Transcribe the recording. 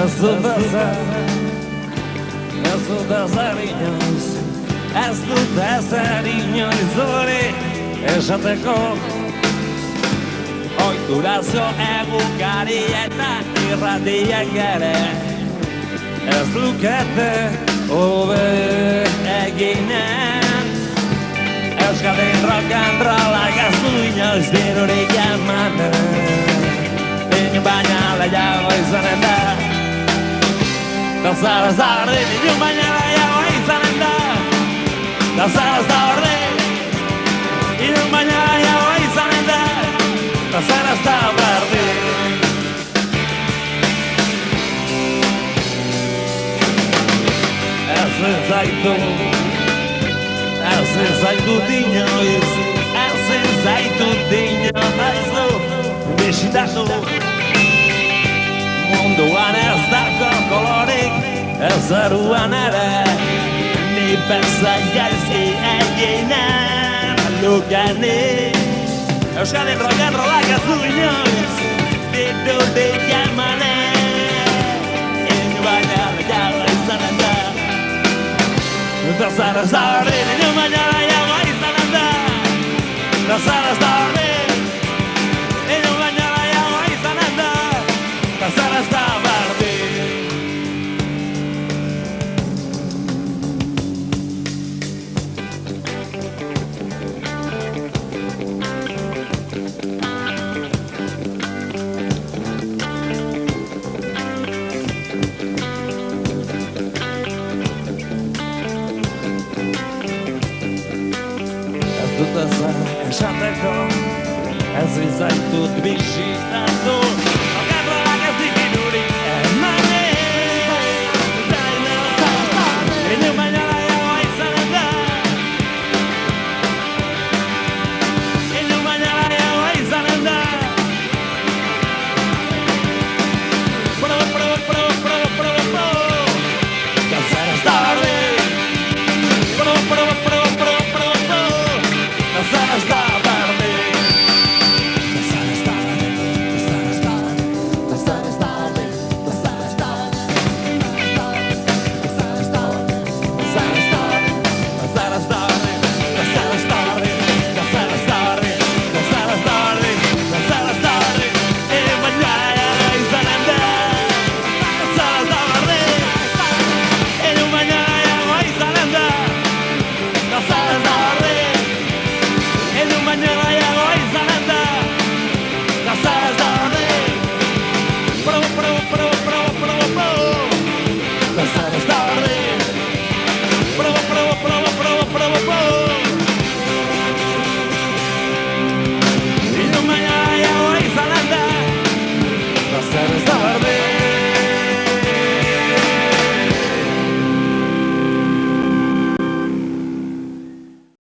Ez dut ezer inoiz, ez dut ezer inoiz hori esateko. Oiturazio egunkari eta irratiek ere ez lukete hobe eginen. Euskadin rock'n'rollak ez du inoiz dirurik ematen, inun baina lehiago izanen da. Da zara ez da ordin, inun baina lehiago izanen da. Da zara ez da ordin, inun baina lehiago izanen da. Da zara ez da berdin. Ez zaitut inoiz, ez zaitut inoiz bisitatu. Munduan ez dako kolorik, ez zeruan ere, ni bezak gaizki eginen lukenik. Euskadin rock'n'rollak ez du inoiz, dirurik emanen, inun baina lehiago izanen da. Da zara ez da ordin, inun baina lehiago izanen da. Da zara ez da ordin, inun baina lehiago izanen da. Da zara ez da berdin. Ez dut ezer esateko, ez zaitut bisitatu.